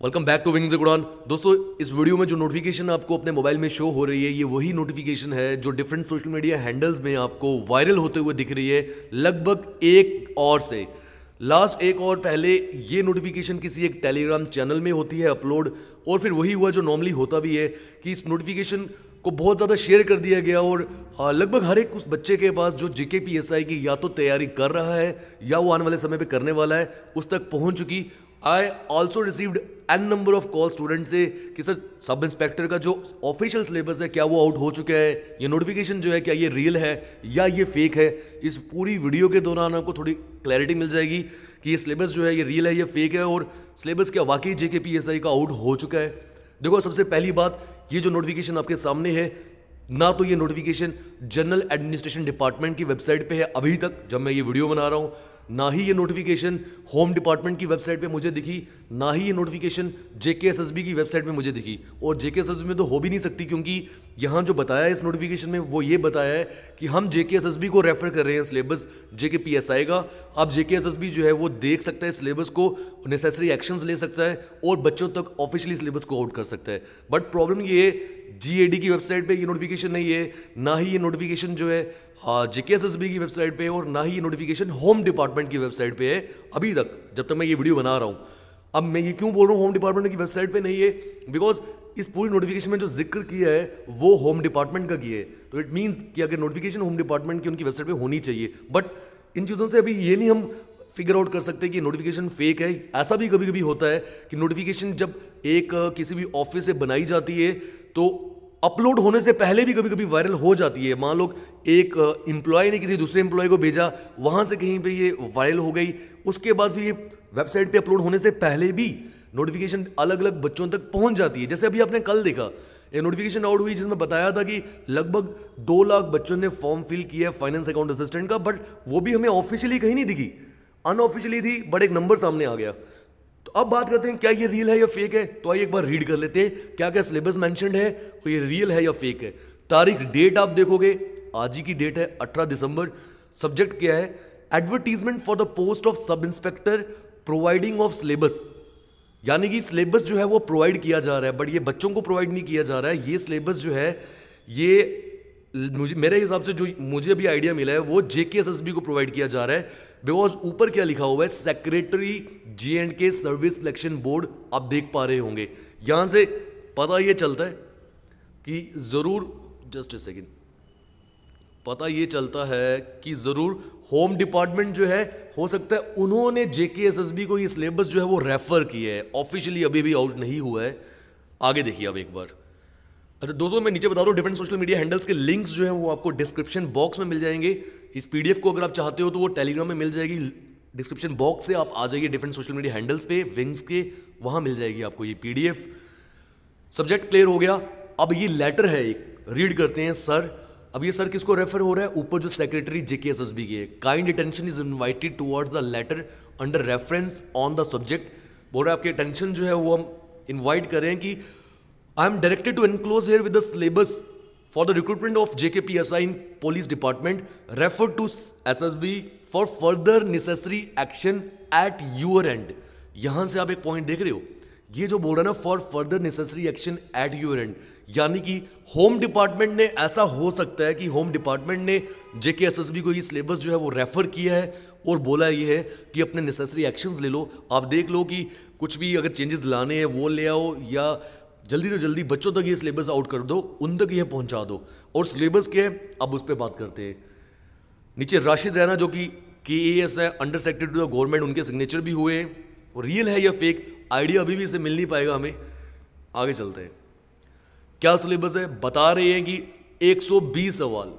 Welcome back to wings उड़ान। दोस्तों, इस वीडियो में जो नोटिफिकेशन आपको अपने मोबाइल में शो हो रही है, ये वही नोटिफिकेशन है जो डिफरेंट सोशल मीडिया हैंडल्स में आपको वायरल होते हुए दिख रही है लगभग एक और से लास्ट एक और पहले ये नोटिफिकेशन किसी एक टेलीग्राम चैनल में होती है अपलोड, और फिर वही हुआ जो नॉर्मली होता भी है कि इस नोटिफिकेशन को बहुत ज़्यादा शेयर कर दिया गया और लगभग हर एक उस बच्चे के पास जो जीके पीएसआई की या तो तैयारी कर रहा है या वो आने वाले समय पे करने वाला है उस तक पहुंच चुकी। I also received an number of call student से कि सर सब इंस्पेक्टर का जो ऑफिशियल सिलेबस है क्या वो आउट हो चुका है, ये नोटिफिकेशन जो है क्या ये रियल है या ये फेक है। इस पूरी वीडियो के दौरान आपको थोड़ी क्लैरिटी मिल जाएगी कि ये सिलेबस जो है ये रियल है या फेक है, और सिलेबस क्या वाकई जेके पीएसआई का आउट हो चुका है। देखो, सबसे पहली बात, ये जो नोटिफिकेशन आपके सामने है, ना तो ये नोटिफिकेशन जनरल एडमिनिस्ट्रेशन डिपार्टमेंट की वेबसाइट पे है अभी तक जब मैं ये वीडियो बना रहा हूँ, ना ही ये नोटिफिकेशन होम डिपार्टमेंट की वेबसाइट पे मुझे दिखी, ना ही ये नोटिफिकेशन जेकेएसएसबी की वेबसाइट पे मुझे दिखी। और जेकेएसएसबी में तो हो भी नहीं सकती, क्योंकि यहाँ जो बताया है इस नोटिफिकेशन में वो ये बताया है कि हम जेकेएसएसबी को रेफर कर रहे हैं सिलेबस जेके पीएसआई का। अब जेकेएसएसबी जो है वो देख सकता है सिलेबस को, नेसेसरी एक्शंस ले सकता है और बच्चों तक ऑफिशियली सिलेबस को आउट कर सकता है। बट प्रॉब्लम ये है, जीएडी की वेबसाइट पे ये नोटिफिकेशन नहीं है, ना ही ये नोटिफिकेशन जो है जेकेएसएसबी की वेबसाइट पे, और ना ही ये नोटिफिकेशन होम डिपार्टमेंट की वेबसाइट पे है अभी तक जब तक मैं ये वीडियो बना रहा हूँ। अब मैं ये क्यों बोल रहा हूँ होम डिपार्टमेंट की वेबसाइट पे नहीं है, बिकॉज इस पूरी नोटिफिकेशन में जो जिक्र किया है वो होम डिपार्टमेंट का किया है, तो इट मीन्स कि अगर नोटिफिकेशन होम डिपार्टमेंट की उनकी वेबसाइट पे होनी चाहिए। बट इन चीज़ों से अभी ये नहीं हम फिगर आउट कर सकते कि नोटिफिकेशन फेक है। ऐसा भी कभी कभी होता है कि नोटिफिकेशन जब एक किसी भी ऑफिस से बनाई जाती है तो अपलोड होने से पहले भी कभी कभी वायरल हो जाती है। मान लो एक एम्प्लॉय ने किसी दूसरे एम्प्लॉय को भेजा, वहाँ से कहीं पे ये वायरल हो गई, उसके बाद फिर ये वेबसाइट पे अपलोड होने से पहले भी नोटिफिकेशन अलग अलग बच्चों तक पहुँच जाती है। जैसे अभी आपने कल देखा ये नोटिफिकेशन आउट हुई जिसमें बताया था कि लगभग 2 लाख बच्चों ने फॉर्म फिल किया है फाइनेंस अकाउंट असिस्टेंट का, बट वो भी हमें ऑफिशियली कहीं नहीं दिखी, अनऑफिशियली थी, बट एक नंबर सामने आ गया। तो अब बात करते हैं क्या ये रियल है या फेक है। तो आइए एक बार रीड कर लेते हैं क्या क्या सिलेबस मेंशन्ड है और ये रियल है या फेक है। तारीख डेट आप देखोगे, आज ही की डेट है 18 दिसंबर। सब्जेक्ट क्या है, advertisement for the post of sub inspector providing of syllabus, यानी कि सिलेबस जो है वो प्रोवाइड किया जा रहा है, बट ये बच्चों को प्रोवाइड नहीं किया जा रहा है। ये सिलेबस जो है ये मुझे मेरे हिसाब से जो मुझे अभी आइडिया मिला है वो जेकेएसएसबी को प्रोवाइड किया जा रहा है, बिकॉज ऊपर क्या लिखा हुआ है, secretary J&K service selection board. आप देख पा रहे होंगे, यहां से पता ये चलता है कि जरूर, जस्ट ए सेकेंड, पता ये चलता है कि जरूर होम डिपार्टमेंट जो है हो सकता है उन्होंने जेकेएसएसबी को ये सिलेबस जो है वो रेफर किया है, ऑफिशियली अभी भी आउट नहीं हुआ है। आगे देखिए अब एक बार। अच्छा दोस्तों, मैं नीचे बता रहा हूँ डिफरेंट सोशल मीडिया हैंडल्स के लिंक्स जो हैं वो आपको डिस्क्रिप्शन बॉक्स में मिल जाएंगे। इस पीडीएफ को अगर आप चाहते हो तो वो टेलीग्राम में मिल जाएगी, डिस्क्रिप्शन बॉक्स से आप आ जाइए डिफरेंट सोशल मीडिया हैंडल्स पे, विंग्स के, वहाँ मिल जाएगी आपको ये पीडीएफ। सब्जेक्ट क्लियर हो गया। अब ये लेटर है एक, रीड करते हैं सर। अब ये सर किसको रेफर हो रहा है, ऊपर जो सेक्रेटरी जेकेएसएसबी के, kind attention is invited towards the letter under reference on the subject. बोल रहा है आपकी अटेंशन जो है वो हम इन्वाइट कर रहे हैं कि I am directed to enclose here with the syllabus for the recruitment of JKPSI in Police Department. Refer to SSB for further necessary action at your end. यहाँ से आप एक पॉइंट देख रहे हो, ये जो बोल रहा है ना, for further necessary action at your and, यानी कि होम डिपार्टमेंट ने, ऐसा हो सकता है कि होम डिपार्टमेंट ने जेकेएसएसबी को ये सिलेबस जो है वो रेफर किया है और बोला ये है कि अपने नेसेसरी एक्शंस ले लो, आप देख लो कि कुछ भी अगर चेंजेस लाने हैं वो ले आओ, या जल्दी से जल्दी बच्चों तक ये सिलेबस आउट कर दो, उन तक ये पहुंचा दो। और सिलेबस क्या है अब उस पर बात करते हैं। नीचे राशिद रैना जो कि KAS है, under secretary to the government, उनके सिग्नेचर भी हुए हैं। रियल है या फेक आइडिया अभी भी इसे मिल नहीं पाएगा हमें। आगे चलते हैं, क्या सिलेबस है। बता रहे हैं कि 120 सवाल,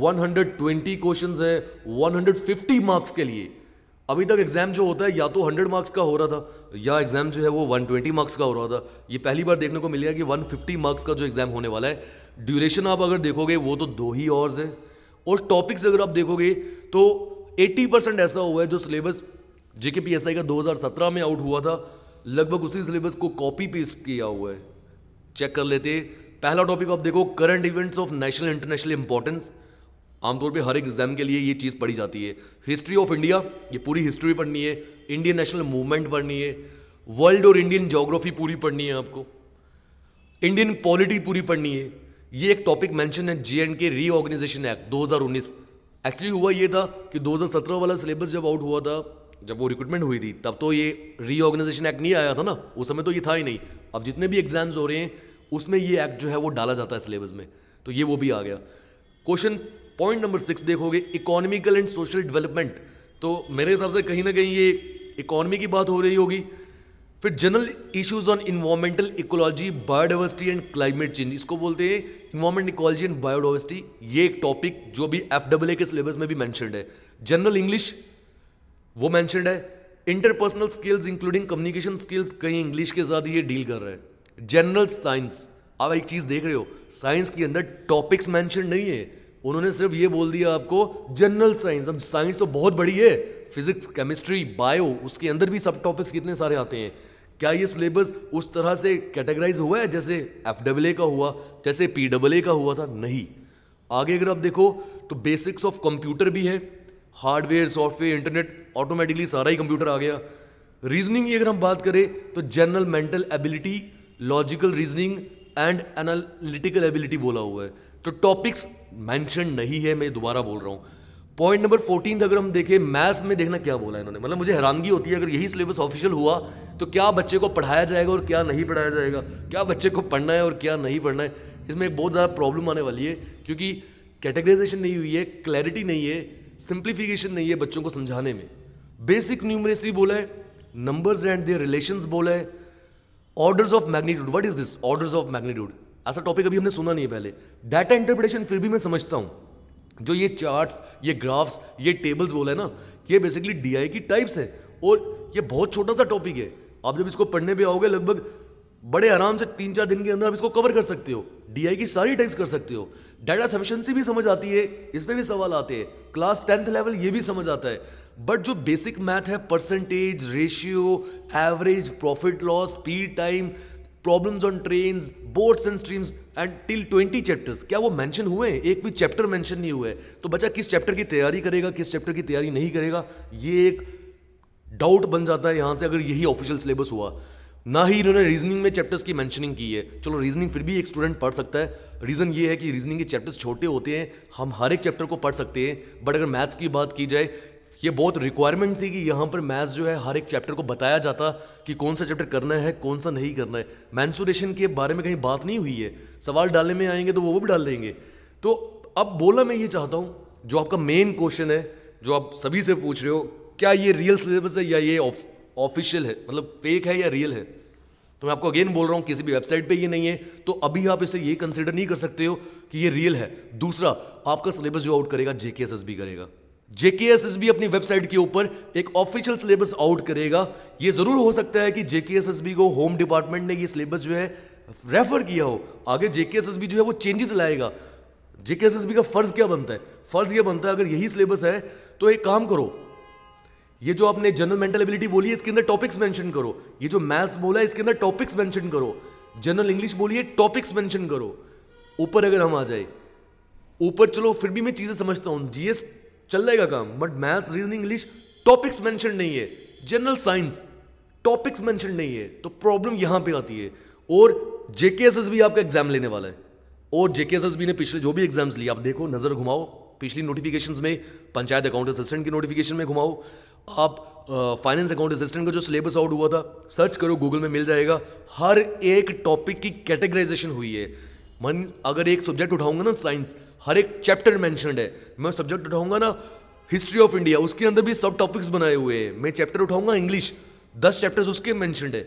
120 क्वेश्चंस है, 150 मार्क्स के लिए। अभी तक एग्जाम जो होता है या तो 100 मार्क्स का हो रहा था या एग्जाम जो है वो 120 मार्क्स का हो रहा था। ये पहली बार देखने को मिलेगा कि 150 मार्क्स का जो एग्जाम होने वाला है। ड्यूरेशन आप अगर देखोगे वो तो 2 ही आवर्स है, और टॉपिक्स अगर आप देखोगे तो 80% ऐसा हुआ है जो सिलेबस जेके पीएसआई का 2017 में आउट हुआ था, लगभग उसी सिलेबस को कॉपी पेस्ट किया हुआ है। चेक कर लेते। पहला टॉपिक आप देखो, current events of national international importance. आमतौर पे हर एक एग्जाम के लिए ये चीज़ पढ़ी जाती है। हिस्ट्री ऑफ इंडिया, ये पूरी हिस्ट्री पढ़नी है। इंडियन नेशनल मूवमेंट पढ़नी है। वर्ल्ड और इंडियन ज्योग्राफी पूरी पढ़नी है आपको, इंडियन पॉलिटी पूरी पढ़नी है। ये एक टॉपिक मेंशन है J&K रीऑर्गेनाइजेशन एक्ट 2019। एक्चुअली हुआ ये था कि 2017 वाला सिलेबस जब आउट हुआ था, जब वो रिक्रूटमेंट हुई थी, तब तो ये रीऑर्गेनाइजेशन एक्ट नहीं आया था ना, उस समय तो ये था ही नहीं। अब जितने भी एग्जाम्स हो रहे हैं उसमें ये एक्ट जो है वो डाला जाता है सिलेबस में, तो ये वो भी आ गया। क्वेश्चन पॉइंट नंबर 6 देखोगे, इकोनॉमिकल एंड सोशल डेवलपमेंट, तो मेरे हिसाब से कहीं ना कहीं ये इकोनॉमी की बात हो रही होगी। फिर general issues on environmental ecology, biodiversity and climate change, इसको बोलते हैं इन्वायरमेंट इकोलॉजी एंड बायोडाइवर्सिटी। ये एक टॉपिक जो भी FAA के सिलेबस में भी मैंशनड है। जनरल इंग्लिश वो मैंशनड है। Interpersonal skills including communication skills, कहीं इंग्लिश के साथ ये डील कर रहा है। जनरल साइंस, आप एक चीज देख रहे हो, साइंस के अंदर टॉपिक्स मेंशन नहीं है, उन्होंने सिर्फ ये बोल दिया आपको जनरल साइंस। अब साइंस तो बहुत बड़ी है, फिजिक्स, केमिस्ट्री, बायो, उसके अंदर भी सब टॉपिक्स कितने सारे आते हैं। क्या ये सिलेबस उस तरह से कैटेगराइज हुआ है जैसे FAA का हुआ, जैसे PAA का हुआ था? नहीं। आगे अगर आप देखो तो बेसिक्स ऑफ कंप्यूटर भी है, हार्डवेयर, सॉफ्टवेयर, इंटरनेट, ऑटोमेटिकली सारा ही कंप्यूटर आ गया। रीजनिंग की अगर हम बात करें तो general mental ability, logical reasoning and analytical ability बोला हुआ है। तो टॉपिक्स मेंशन नहीं है, मैं दोबारा बोल रहा हूं। पॉइंट नंबर 14 अगर हम देखें, मैथ्स में देखना क्या बोला है इन्होंने। मतलब मुझे हैरानगी होती है, अगर यही सिलेबस ऑफिशियल हुआ तो क्या बच्चे को पढ़ाया जाएगा और क्या नहीं पढ़ाया जाएगा, क्या बच्चे को पढ़ना है और क्या नहीं पढ़ना है। इसमें एक बहुत ज़्यादा प्रॉब्लम आने वाली है, क्योंकि कैटेगराइजेशन नहीं हुई है, क्लैरिटी नहीं है, सिंप्लीफिकेशन नहीं है बच्चों को समझाने में। बेसिक न्यूमरेसी बोला है, नंबर्स एंड देयर रिलेशंस बोला है, orders of magnitude. What is this orders of magnitude? ऐसा टॉपिक अभी हमने सुना नहीं है पहले। डाटा इंटरप्रिटेशन फिर भी मैं समझता हूं, जो ये चार्ट्स, ये ग्राफ्स, ये टेबल्स बोला है ना, ये बेसिकली DI की टाइप्स है, और ये बहुत छोटा सा टॉपिक है। आप जब इसको पढ़ने पे आओगे लगभग बड़े आराम से 3-4 दिन के अंदर आप इसको कवर कर सकते हो, DI की सारी टाइप्स कर सकते हो। डाटा सफिशिएंसी भी समझ आती है, इस पर भी सवाल आते हैं। क्लास 10th लेवल ये भी समझ आता है। बट जो बेसिक मैथ है, percentage, ratio, average, profit loss, speed time, problems on trains, boats and streams and till 20 chapters, क्या वो मेंशन हुए हैं? एक भी चैप्टर मेंशन नहीं हुआ है। तो बच्चा किस चैप्टर की तैयारी करेगा, किस चैप्टर की तैयारी नहीं करेगा, ये एक डाउट बन जाता है यहाँ से, अगर यही ऑफिशियल सिलेबस हुआ। ना ही इन्होंने रीजनिंग में चैप्टर्स की मेंशनिंग की है। चलो रीजनिंग फिर भी एक स्टूडेंट पढ़ सकता है, रीज़न ये है कि रीजनिंग के चैप्टर्स छोटे होते हैं, हम हर एक चैप्टर को पढ़ सकते हैं। बट अगर मैथ्स की बात की जाए, ये बहुत रिक्वायरमेंट थी कि यहाँ पर मैथ्स जो है हर एक चैप्टर को बताया जाता कि कौन सा चैप्टर करना है, कौन सा नहीं करना है। मेंसुरेशन के बारे में कहीं बात नहीं हुई है, सवाल डालने में आएंगे तो वो भी डाल देंगे। तो अब बोला मैं ये चाहता हूँ, जो आपका मेन क्वेश्चन है, जो आप सभी से पूछ रहे हो, क्या ये रियल सिलेबस है या ये ऑफिशियल है, मतलब फेक है या रियल है? तो मैं आपको अगेन बोल रहा हूँ, किसी भी वेबसाइट पे ये नहीं है, तो अभी आप इसे ये कंसिडर नहीं कर सकते हो कि ये रियल है। दूसरा, आपका सिलेबस जो आउट करेगा JKSSB करेगा। JKSSB अपनी वेबसाइट के ऊपर एक ऑफिशियल सिलेबस आउट करेगा। ये जरूर हो सकता है कि JKSSB को होम डिपार्टमेंट ने ये सिलेबस जो है रेफर किया हो, आगे JKSSB जो है वो चेंजेस लाएगा। JKSSB का फर्ज क्या बनता है? फर्ज ये बनता है, अगर यही सिलेबस है तो एक काम करो, ये जो आपने जनरल मेंटल एबिलिटी बोली है इसके अंदर टॉपिक्स मेंशन करो, ये जो मैथ्स बोला है इसके अंदर टॉपिक्स मेंशन करो, जनरल इंग्लिश बोली है टॉपिक्स मेंशन करो। ऊपर अगर हम आ जाए, ऊपर चलो फिर भी मैं चीजें समझता हूं, GS चल जाएगा काम, but maths, reasoning, English topics mention नहीं है, जनरल साइंस टॉपिक्स मेंशन नहीं है, तो प्रॉब्लम यहां पे आती है। और JKSSB आपका एग्जाम लेने वाला है, और JKSSB ने पिछले जो भी एग्जाम्स लिए, आप देखो, नजर घुमाओ पिछली नोटिफिकेशंस में, पंचायत अकाउंट असिस्टेंट की नोटिफिकेशन में घुमाओ, आप फाइनेंस अकाउंट असिस्टेंट का जो सिलेबस आउट हुआ था सर्च करो, गूगल में मिल जाएगा। हर एक टॉपिक की कैटेगराइजेशन हुई है। मन अगर एक सब्जेक्ट उठाऊंगा ना साइंस, हर एक चैप्टर मेंशन्ड है। मैं सब्जेक्ट उठाऊंगा ना हिस्ट्री ऑफ इंडिया, उसके अंदर भी सब टॉपिक्स बनाए हुए हैं। मैं चैप्टर उठाऊंगा इंग्लिश, 10 चैप्टर्स उसके मेंशन्ड है।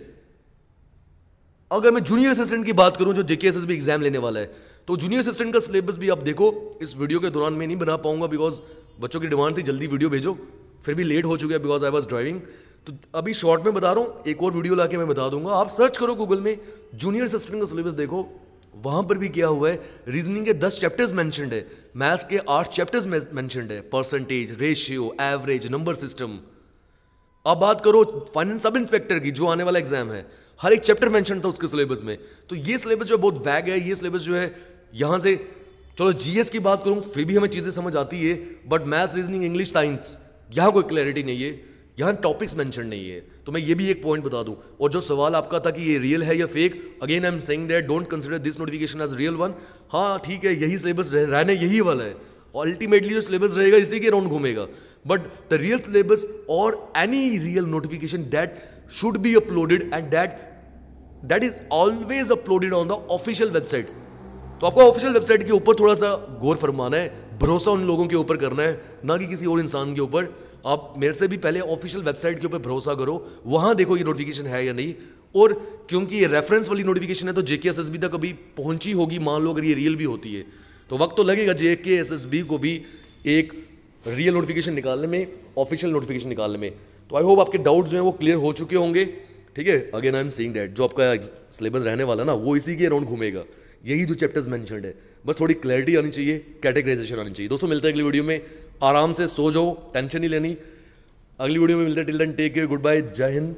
अगर मैं जूनियर असिस्टेंट की बात करूं जो JKSSB एग्जाम लेने वाला है, तो जूनियर असिस्टेंट का सिलेबस भी आप देखो। इस वीडियो के दौरान मैं नहीं बना पाऊंगा बिकॉज बच्चों की डिमांड थी जल्दी वीडियो भेजो, फिर भी लेट हो चुका है बिकॉज आई वॉज ड्राइविंग। तो अभी शॉर्ट में बता रहा हूँ, एक और वीडियो लाके मैं बता दूंगा। आप सर्च करो गूगल में, जूनियर असिस्टेंट का सिलेबस देखो, वहां पर भी क्या हुआ है, रीजनिंग के 10 चैप्टर्स मेंशन्ड है, मैथ्स के 8 चैप्टर्स मेंशन्ड है, percentage, ratio, average, number system. अब बात करो फाइनेंस सब इंस्पेक्टर की, जो आने वाला एग्जाम है, हर एक चैप्टर मेंशन था उसके सिलेबस में। तो ये सिलेबस जो है बहुत वैग है। ये सिलेबस जो है यहाँ से, चलो GS की बात करूँ फिर भी हमें चीज़ें समझ आती है, but maths, reasoning, English, science यहाँ कोई क्लैरिटी नहीं है, यहाँ टॉपिक्स मेंशन नहीं है। तो मैं ये भी एक पॉइंट बता दूं। और जो सवाल आपका था कि ये रियल है या fake, again I am saying that don't consider this notification as real one. हाँ ठीक है, यही सिलेबस रहने यही वाला है, अल्टीमेटली जो सिलेबस रहेगा इसी के राउंड घूमेगा। बट द रियल सिलेबस और any real notification that should be uploaded and that is always uploaded on the official website. तो आपको ऑफिशियल वेबसाइट के ऊपर थोड़ा सा गौर फरमाना है, भरोसा उन लोगों के ऊपर करना है, ना कि किसी और इंसान के ऊपर। आप मेरे से भी पहले ऑफिशियल वेबसाइट के ऊपर भरोसा करो, वहां देखो ये नोटिफिकेशन है या नहीं। और क्योंकि ये रेफरेंस वाली नोटिफिकेशन है तो जेकेएसएसबी तक अभी पहुंची होगी, मान लो अगर ये रियल भी होती है तो वक्त तो लगेगा जेकेएसएसबी को भी एक रियल नोटिफिकेशन निकालने में, ऑफिशियल नोटिफिकेशन निकालने में। तो आई होप आपके डाउट्स जो हैं वो क्लियर हो चुके होंगे। ठीक है, again I am saying that जो आपका सिलेबस रहने वाला ना वो इसी के अराउंड घूमेगा, यही जो चैप्टर्स मेंशन्ड है। बस थोड़ी क्लैरिटी आनी चाहिए, कैटेगराइजेशन आनी चाहिए। दोस्तों मिलते हैं अगली वीडियो में, आराम से सो जाओ, टेंशन नहीं लेनी। अगली वीडियो में मिलते हैं, till then take care, good bye, जय हिंद।